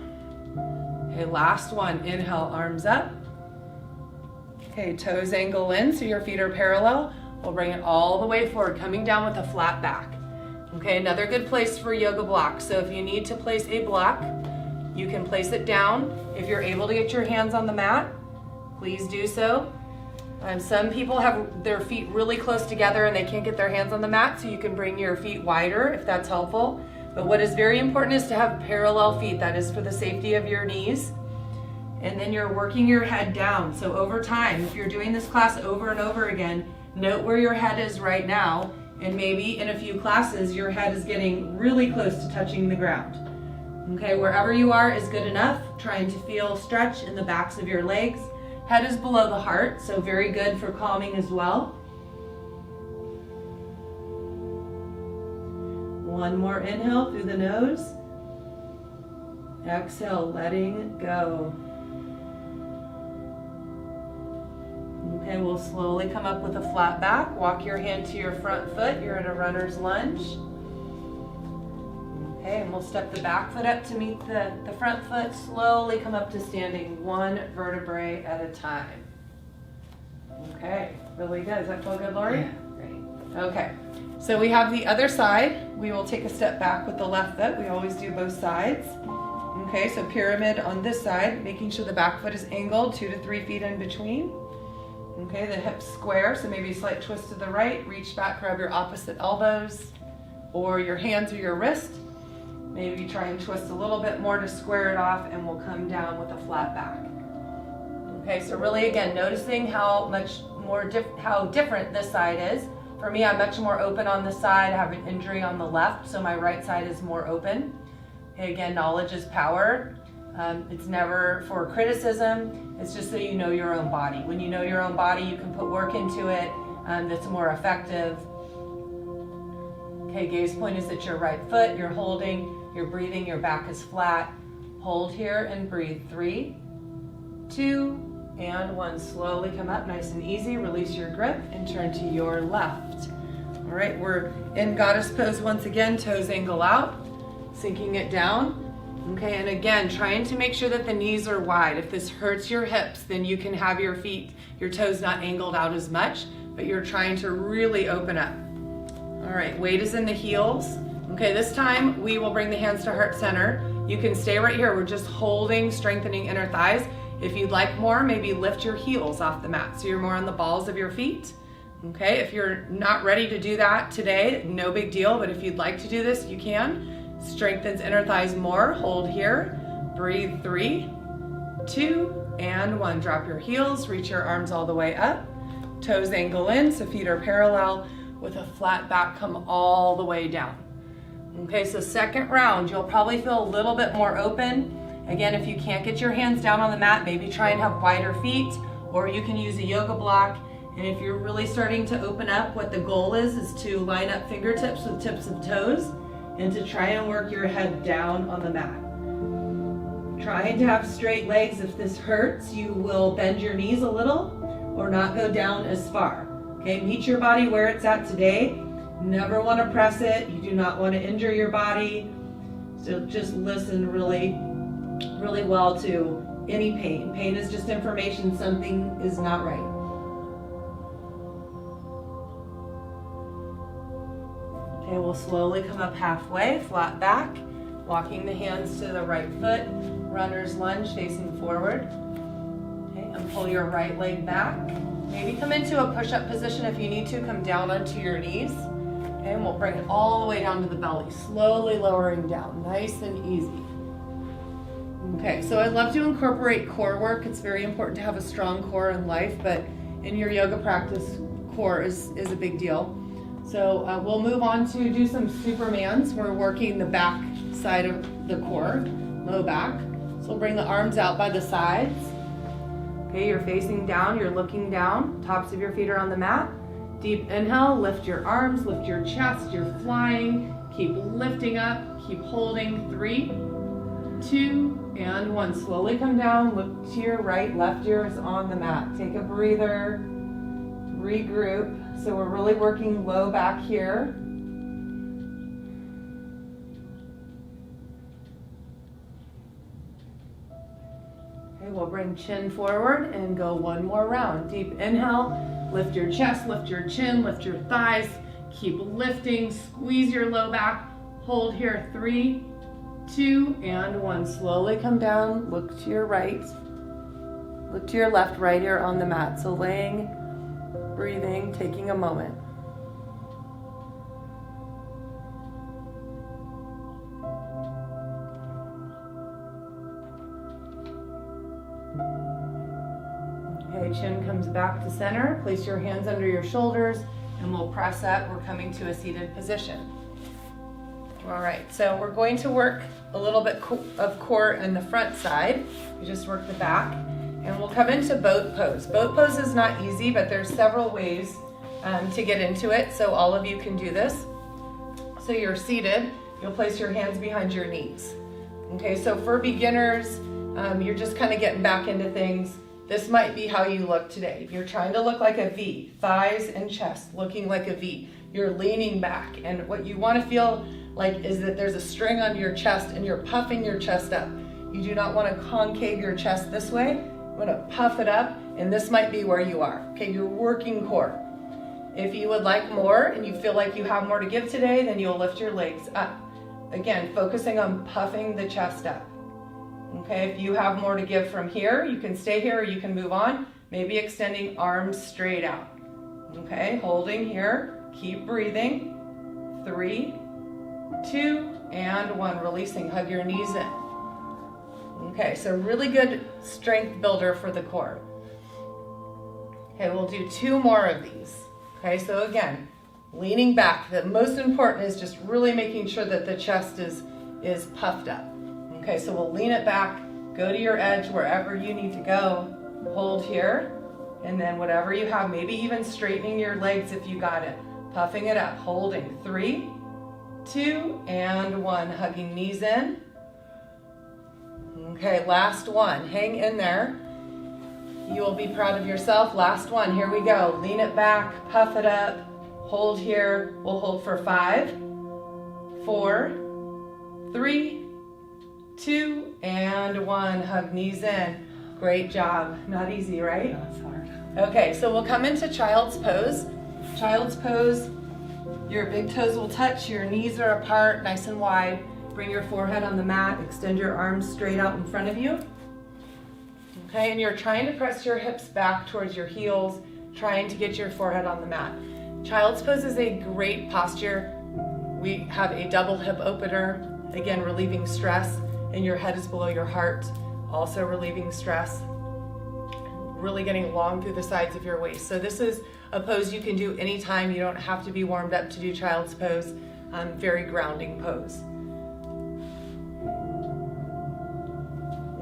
Okay, last one. Inhale, arms up. Okay, toes angle in so your feet are parallel. We'll bring it all the way forward, coming down with a flat back. Okay, another good place for yoga block. So if you need to place a block, you can place it down. If you're able to get your hands on the mat, please do so. Some people have their feet really close together and they can't get their hands on the mat, so you can bring your feet wider if that's helpful. But what is very important is to have parallel feet. That is for the safety of your knees. And then you're working your head down. So over time, if you're doing this class over and over again, note where your head is right now, and maybe in a few classes, your head is getting really close to touching the ground. Okay, wherever you are is good enough. Trying to feel stretch in the backs of your legs. Head is below the heart, so very good for calming as well. One more inhale through the nose. Exhale, letting go. Okay, we'll slowly come up with a flat back. Walk your hand to your front foot. You're in a runner's lunge. Okay, and we'll step the back foot up to meet the front foot. Slowly come up to standing, one vertebrae at a time. Okay, really good. Does that feel good, Lori? Yeah, great. Okay, so we have the other side. We will take a step back with the left foot. We always do both sides. Okay, so pyramid on this side, making sure the back foot is angled 2 to 3 feet in between. Okay, the hips square, so maybe a slight twist to the right. Reach back, grab your opposite elbows or your hands or your wrist. Maybe try and twist a little bit more to square it off, and we'll come down with a flat back. Okay, so really again, noticing how different this side is. For me, I'm much more open on this side. I have an injury on the left, so my right side is more open. Okay, again, knowledge is power. It's never for criticism. It's just so you know your own body. When you know your own body, you can put work into it that's more effective. Okay, gaze point is at your right foot. You're holding, you're breathing, your back is flat. Hold here and breathe. 3, 2, and 1. Slowly come up, nice and easy. Release your grip and turn to your left. All right, we're in goddess pose once again. Toes angle out, sinking it down. Okay, and again, trying to make sure that the knees are wide. If this hurts your hips, then you can have your feet, your toes not angled out as much, but you're trying to really open up. All right, weight is in the heels. Okay, this time we will bring the hands to heart center. You can stay right here. We're just holding, strengthening inner thighs. If you'd like more, maybe lift your heels off the mat so you're more on the balls of your feet. Okay, if you're not ready to do that today, no big deal, but if you'd like to do this, you can. Strengthens inner thighs more. Hold here. Breathe. 3, 2, and 1. Drop your heels. Reach your arms all the way up. Toes angle in, so feet are parallel with a flat back. Come all the way down. Okay, so second round, you'll probably feel a little bit more open. Again, if you can't get your hands down on the mat, maybe try and have wider feet, or you can use a yoga block. And if you're really starting to open up, what the goal is to line up fingertips with tips of toes and to try and work your head down on the mat. Trying to have straight legs. If this hurts, you will bend your knees a little or not go down as far. Okay, meet your body where it's at today. Never want to press it. You do not want to injure your body. So just listen really, really well to any pain. Pain is just information something is not right. Okay, we'll slowly come up halfway, flat back, walking the hands to the right foot, runner's lunge facing forward. Okay, and pull your right leg back. Maybe come into a push-up position if you need to. Come down onto your knees. Okay, and we'll bring it all the way down to the belly, slowly lowering down, nice and easy. Okay, so I love to incorporate core work. It's very important to have a strong core in life, but in your yoga practice, core is a big deal. So we'll move on to do some Supermans. We're working the back side of the core, low back. So we'll bring the arms out by the sides. Okay, you're facing down, you're looking down. Tops of your feet are on the mat. Deep inhale, lift your arms, lift your chest, you're flying. Keep lifting up, keep holding. 3, 2, and 1. Slowly come down, look to your right, left ear is on the mat. Take a breather, regroup. So we're really working low back here. Okay, we'll bring chin forward and go one more round. Deep inhale, lift your chest, lift your chin, lift your thighs. Keep lifting, squeeze your low back. Hold here, 3, 2, and 1. Slowly come down, look to your right. Look to your left, right here on the mat. So laying, breathing, taking a moment. Okay, chin comes back to center. Place your hands under your shoulders and we'll press up. We're coming to a seated position. All right, so we're going to work a little bit of core in the front side. We just work the back and we'll come into boat pose. Boat pose is not easy, but there's several ways to get into it. So all of you can do this. So you're seated, you'll place your hands behind your knees. Okay, so for beginners, you're just kind of getting back into things. This might be how you look today. You're trying to look like a V, thighs and chest looking like a V. You're leaning back, and what you want to feel like is that there's a string on your chest and you're puffing your chest up. You do not want to concave your chest this way. You want to puff it up, and this might be where you are. Okay, you're working core. If you would like more and you feel like you have more to give today, then you'll lift your legs up. Again, focusing on puffing the chest up. Okay, if you have more to give from here, you can stay here or you can move on. Maybe extending arms straight out. Okay, holding here, keep breathing. 3, 2, and 1. Releasing, hug your knees in. Okay, so really good strength builder for the core. Okay, we'll do 2 more of these. Okay, so again, leaning back. The most important is just really making sure that the chest is puffed up. Okay, so we'll lean it back, go to your edge wherever you need to go, hold here, and then whatever you have, maybe even straightening your legs if you got it, puffing it up, holding. 3, 2, and 1, hugging knees in. Okay, last one, hang in there. You will be proud of yourself. Last one, here we go. Lean it back, puff it up, hold here. We'll hold for 5, 4, 3, 2, and 1. Hug knees in. Great job. Not easy, right? That's hard. Okay, so we'll come into child's pose. Child's pose, your big toes will touch, your knees are apart, nice and wide. Bring your forehead on the mat, extend your arms straight out in front of you. Okay, and you're trying to press your hips back towards your heels, trying to get your forehead on the mat. Child's pose is a great posture. We have a double hip opener, again, relieving stress. And your head is below your heart, also relieving stress, really getting long through the sides of your waist. So this is a pose you can do anytime. You don't have to be warmed up to do child's pose. Very grounding pose.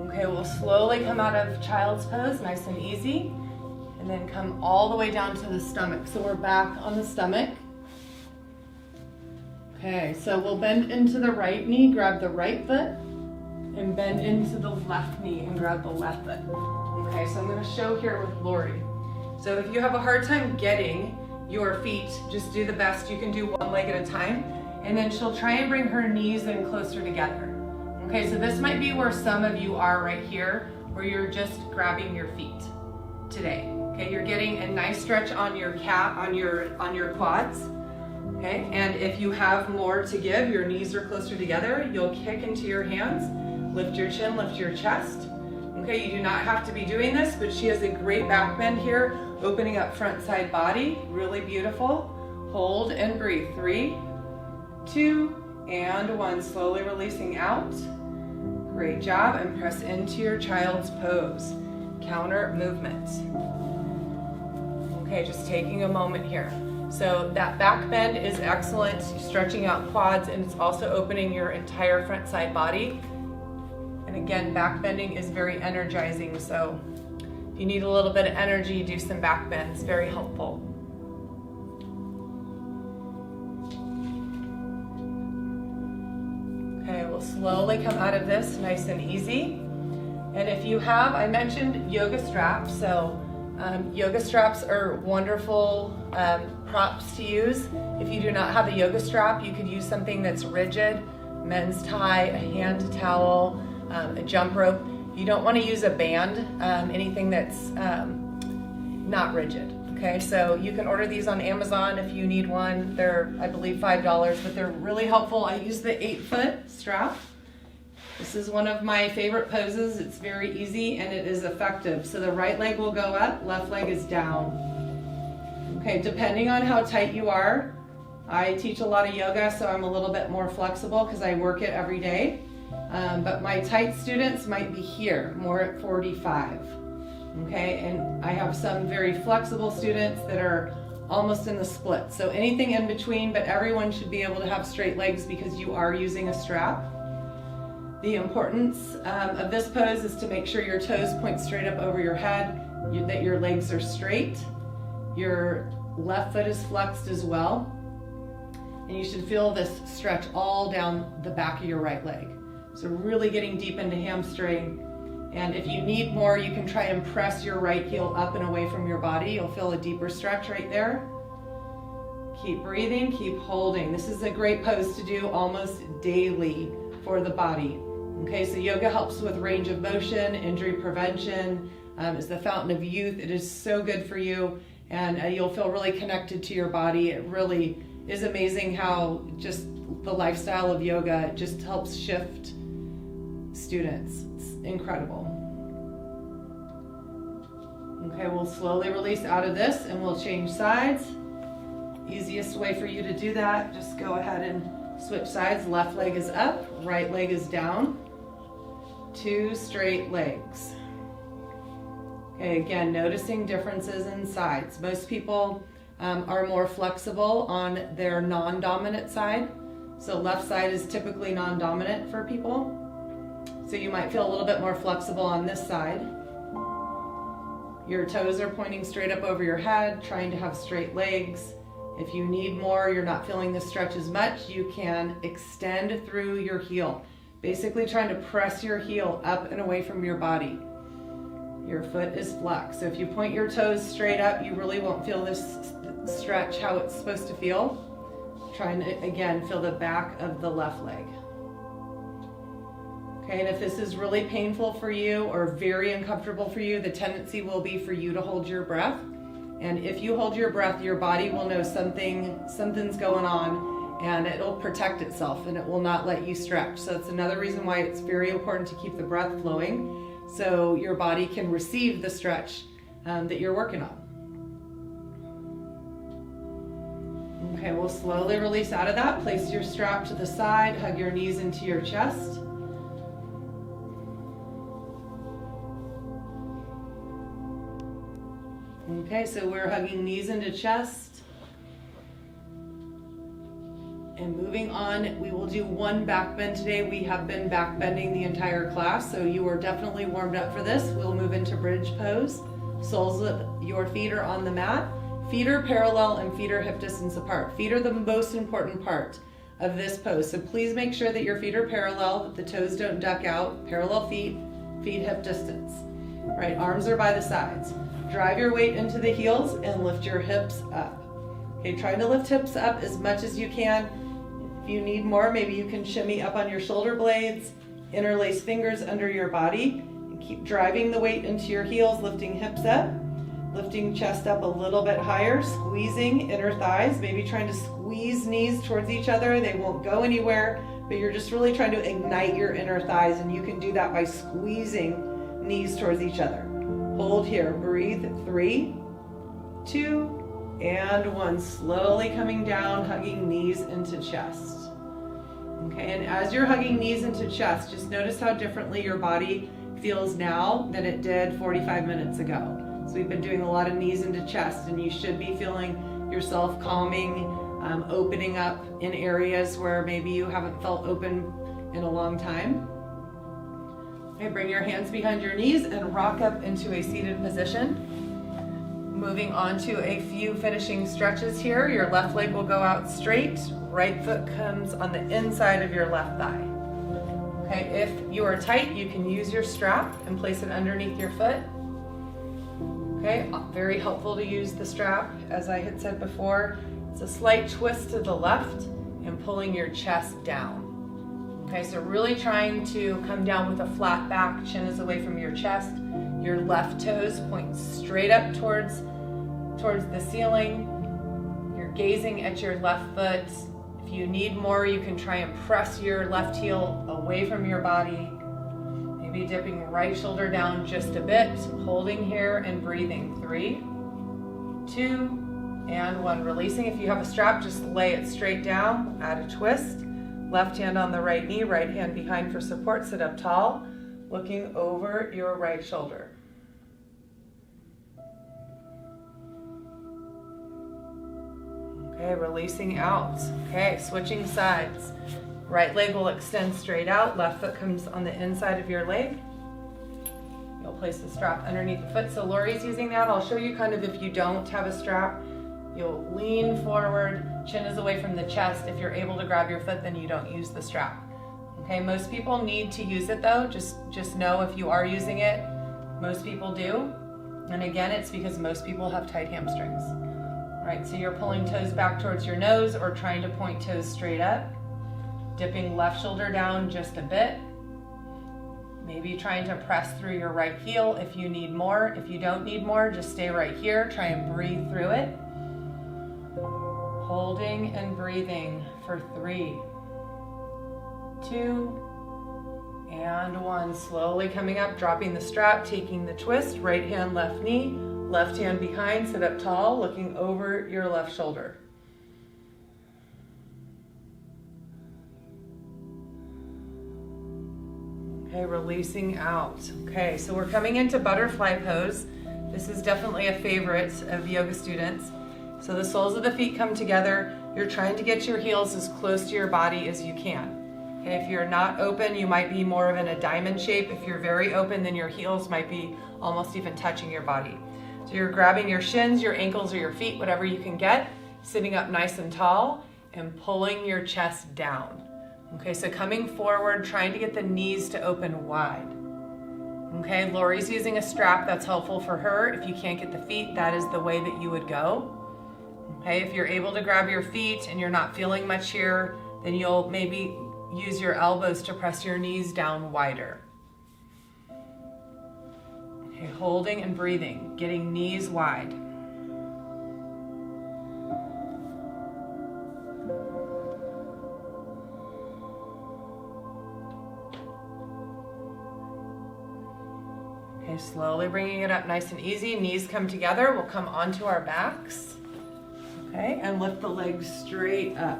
Okay, we'll slowly come out of child's pose, nice and easy, and then come all the way down to the stomach. So we're back on the stomach. Okay, so we'll bend into the right knee, grab the right foot, and bend into the left knee and grab the left foot. Okay, so I'm going to show here with Lori. So if you have a hard time getting your feet, just do the best. You can do one leg at a time. And then she'll try and bring her knees in closer together. Okay, so this might be where some of you are right here, where you're just grabbing your feet today. Okay, you're getting a nice stretch on your on your quads. Okay, and if you have more to give, your knees are closer together, you'll kick into your hands. Lift your chin, lift your chest. Okay, you do not have to be doing this, but she has a great back bend here, opening up front side body, really beautiful. Hold and breathe. 3, 2, and 1. Slowly releasing out. Great job, and press into your child's pose. Counter movement. Okay, just taking a moment here. So that back bend is excellent, stretching out quads, and it's also opening your entire front side body. And again, back bending is very energizing, so if you need a little bit of energy, do some back bends, very helpful. Okay, we'll slowly come out of this nice and easy. And if you have, I mentioned yoga straps, so yoga straps are wonderful props to use. If you do not have a yoga strap, you could use something that's rigid, men's tie, a hand towel, a jump rope. You don't want to use a band, anything that's not rigid. Okay, so you can order these on Amazon if you need one. They're, I believe, $5, but they're really helpful. I use the 8-foot strap. This is one of my favorite poses. It's very easy and it is effective. So the right leg will go up, left leg is down. Okay, depending on how tight you are, I teach a lot of yoga, so I'm a little bit more flexible because I work it every day. But my tight students might be here, more at 45. Okay, and I have some very flexible students that are almost in the split. So anything in between, but everyone should be able to have straight legs because you are using a strap. The importance of this pose is to make sure your toes point straight up over your head, that your legs are straight, your left foot is flexed as well, and you should feel this stretch all down the back of your right leg. So really getting deep into hamstring. And if you need more, you can try and press your right heel up and away from your body. You'll feel a deeper stretch right there. Keep breathing, keep holding. This is a great pose to do almost daily for the body. Okay, so yoga helps with range of motion, injury prevention, is the fountain of youth. It is so good for you, and you'll feel really connected to your body. It really is amazing how just the lifestyle of yoga just helps shift students. It's incredible. Okay, we'll slowly release out of this and we'll change sides. Easiest way for you to do that, just go ahead and switch sides. Left leg is up, right leg is down. 2 straight legs. Okay, again, noticing differences in sides. Most people are more flexible on their non-dominant side. So left side is typically non-dominant for people. So you might feel a little bit more flexible on this side. Your toes are pointing straight up over your head, trying to have straight legs. If you need more, you're not feeling the stretch as much, you can extend through your heel. Basically trying to press your heel up and away from your body. Your foot is flexed. So if you point your toes straight up, you really won't feel this stretch how it's supposed to feel. Trying to, again, feel the back of the left leg. Okay, and if this is really painful for you or very uncomfortable for you, the tendency will be for you to hold your breath. And if you hold your breath, your body will know something's going on, and it'll protect itself and it will not let you stretch. So it's another reason why it's very important to keep the breath flowing so your body can receive the stretch that you're working on. Okay, we'll slowly release out of that. Place your strap to the side, hug your knees into your chest. Okay, so we're hugging knees into chest. And moving on, we will do one back bend today. We have been back bending the entire class, so you are definitely warmed up for this. We'll move into bridge pose. Soles of your feet are on the mat. Feet are parallel and feet are hip distance apart. Feet are the most important part of this pose, so please make sure that your feet are parallel, that the toes don't duck out. Parallel feet, feet hip distance. Right, arms are by the sides. Drive your weight into the heels and lift your hips up. Okay, try to lift hips up as much as you can. If you need more, maybe you can shimmy up on your shoulder blades, interlace fingers under your body, and keep driving the weight into your heels, lifting hips up, lifting chest up a little bit higher, squeezing inner thighs, maybe trying to squeeze knees towards each other. They won't go anywhere, but you're just really trying to ignite your inner thighs, and you can do that by squeezing knees towards each other. Hold here, breathe, 3, 2, and 1. Slowly coming down, hugging knees into chest. Okay, and as you're hugging knees into chest, just notice how differently your body feels now than it did 45 minutes ago. So we've been doing a lot of knees into chest, and you should be feeling yourself calming, opening up in areas where maybe you haven't felt open in a long time. Okay, bring your hands behind your knees and rock up into a seated position. Moving on to a few finishing stretches here. Your left leg will go out straight. Right foot comes on the inside of your left thigh. Okay, if you are tight, you can use your strap and place it underneath your foot. Okay, very helpful to use the strap. As I had said before, it's a slight twist to the left and pulling your chest down. Okay, so really trying to come down with a flat back, chin is away from your chest. Your left toes point straight up towards the ceiling. You're gazing at your left foot. If you need more, you can try and press your left heel away from your body. Maybe dipping right shoulder down just a bit, holding here and breathing. 3, 2, and 1. Releasing. If you have a strap, just lay it straight down. Add a twist. Left hand on the right knee, right hand behind for support. Sit up tall, looking over your right shoulder. Okay, releasing out. Okay, switching sides. Right leg will extend straight out. Left foot comes on the inside of your leg. You'll place the strap underneath the foot. So Lori's using that. I'll show you kind of if you don't have a strap. You'll lean forward, chin is away from the chest. If you're able to grab your foot, then you don't use the strap. Okay, most people need to use it though. Just know if you are using it, most people do. And again, it's because most people have tight hamstrings. All right, so you're pulling toes back towards your nose or trying to point toes straight up. Dipping left shoulder down just a bit. Maybe trying to press through your right heel if you need more. If you don't need more, just stay right here. Try and breathe through it. Holding and breathing for 3, 2, and 1. Slowly coming up, dropping the strap, taking the twist. Right hand, left knee, left hand behind. Sit up tall, looking over your left shoulder. Okay, releasing out. Okay, so we're coming into butterfly pose. This is definitely a favorite of yoga students. So the soles of the feet come together. You're trying to get your heels as close to your body as you can. Okay, if you're not open, you might be more of in a diamond shape. If you're very open, then your heels might be almost even touching your body. So you're grabbing your shins, your ankles, or your feet, whatever you can get, sitting up nice and tall, and pulling your chest down. Okay, so coming forward, trying to get the knees to open wide. Okay, Lori's using a strap. That's helpful for her. If you can't get the feet, that is the way that you would go. Okay, if you're able to grab your feet and you're not feeling much here, then you'll maybe use your elbows to press your knees down wider. Okay, holding and breathing, getting knees wide. Okay, slowly bringing it up nice and easy. Knees come together. We'll come onto our backs. Okay, and lift the legs straight up.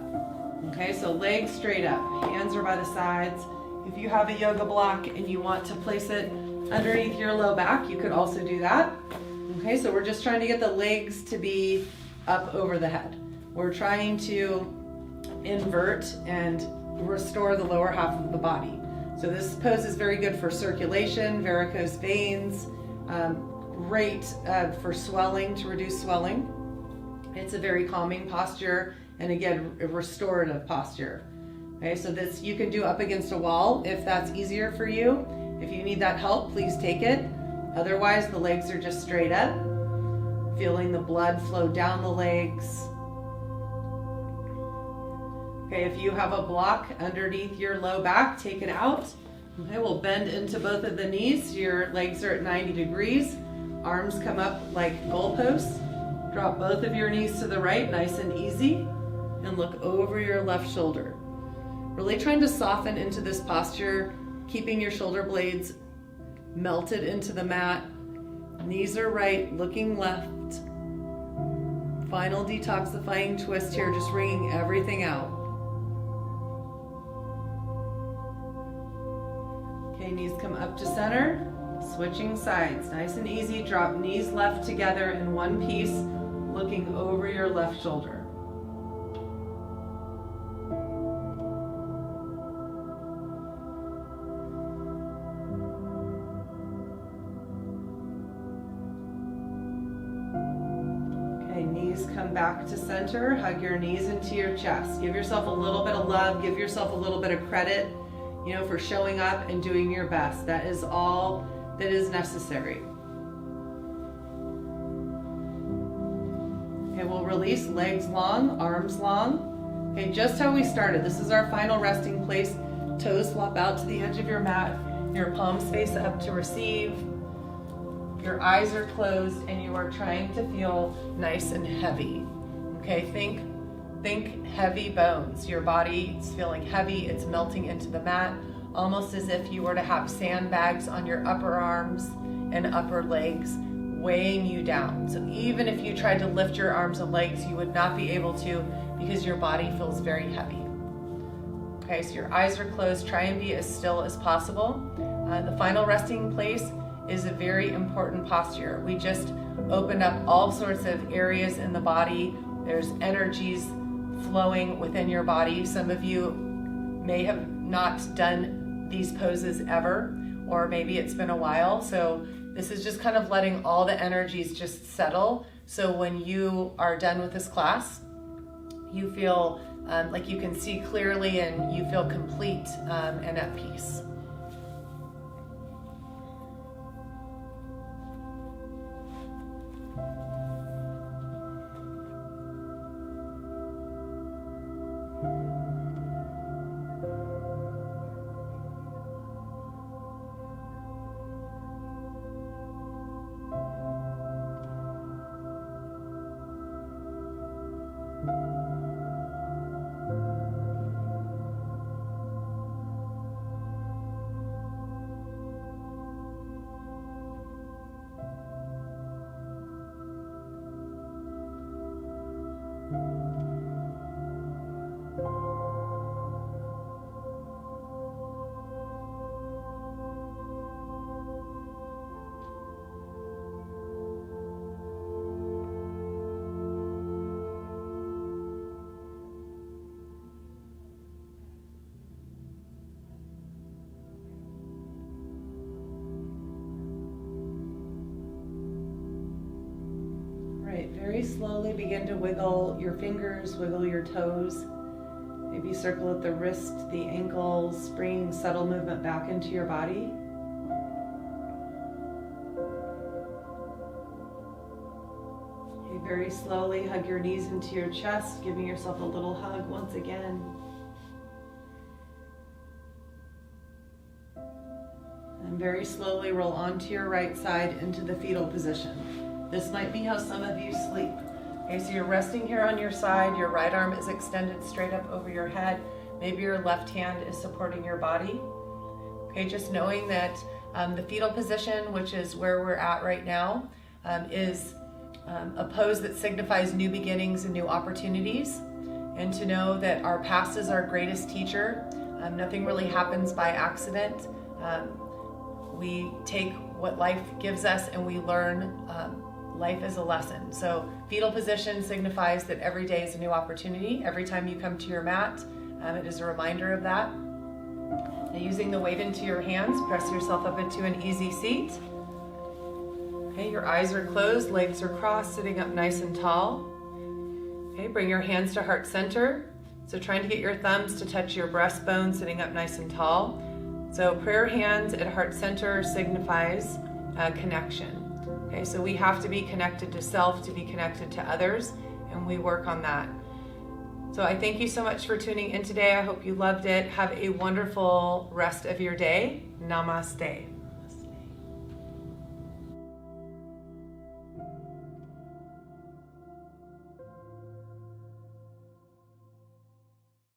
Okay, so legs straight up. Hands are by the sides. If you have a yoga block and you want to place it underneath your low back, you could also do that. Okay, so we're just trying to get the legs to be up over the head. We're trying to invert and restore the lower half of the body. So this pose is very good for circulation, varicose veins, great for swelling, to reduce swelling. It's a very calming posture, and again, a restorative posture. Okay, so this you can do up against a wall if that's easier for you. If you need that help, please take it. Otherwise, the legs are just straight up, feeling the blood flow down the legs. Okay, if you have a block underneath your low back, take it out. Okay, we'll bend into both of the knees. Your legs are at 90 degrees. Arms come up like goalposts. Drop both of your knees to the right, nice and easy, and look over your left shoulder. Really trying to soften into this posture, keeping your shoulder blades melted into the mat. Knees are right, looking left. Final detoxifying twist here, just wringing everything out. Okay, knees come up to center, switching sides, nice and easy. Drop knees left together in one piece, looking over your left shoulder. Okay, knees come back to center. Hug your knees into your chest. Give yourself a little bit of love. Give yourself a little bit of credit, for showing up and doing your best. That is all that is necessary. Okay, we'll release, legs long, arms long. Okay, just how we started. This is our final resting place. Toes flop out to the edge of your mat. Your palms face up to receive. Your eyes are closed and you are trying to feel nice and heavy. Okay, think heavy bones. Your body is feeling heavy, it's melting into the mat, almost as if you were to have sandbags on your upper arms and upper legs weighing you down. So even if you tried to lift your arms and legs, you would not be able to because your body feels very heavy. Okay, so your eyes are closed. Try and be as still as possible. The final resting place is a very important posture. We just opened up all sorts of areas in the body. There's energies flowing within your body. Some of you may have not done these poses ever, or maybe it's been a while. So this is just kind of letting all the energies just settle. So when you are done with this class, you feel like you can see clearly and you feel complete and at peace. Very slowly begin to wiggle your fingers, wiggle your toes. Maybe circle at the wrist, the ankles, bringing subtle movement back into your body. Okay, very slowly hug your knees into your chest, giving yourself a little hug once again. And very slowly roll onto your right side into the fetal position. This might be how some of you sleep. Okay, so you're resting here on your side, your right arm is extended straight up over your head. Maybe your left hand is supporting your body. Okay, just knowing that the fetal position, which is where we're at right now, is a pose that signifies new beginnings and new opportunities. And to know that our past is our greatest teacher. Nothing really happens by accident. We take what life gives us and we learn life is a lesson. So fetal position signifies that every day is a new opportunity. Every time you come to your mat, it is a reminder of that. Now using the weight into your hands, press yourself up into an easy seat. Okay, your eyes are closed, legs are crossed, sitting up nice and tall. Okay, bring your hands to heart center. So trying to get your thumbs to touch your breastbone, sitting up nice and tall. So prayer hands at heart center signifies connection. Okay, so we have to be connected to self to be connected to others, and we work on that. So I thank you so much for tuning in today. I hope you loved it. Have a wonderful rest of your day. Namaste.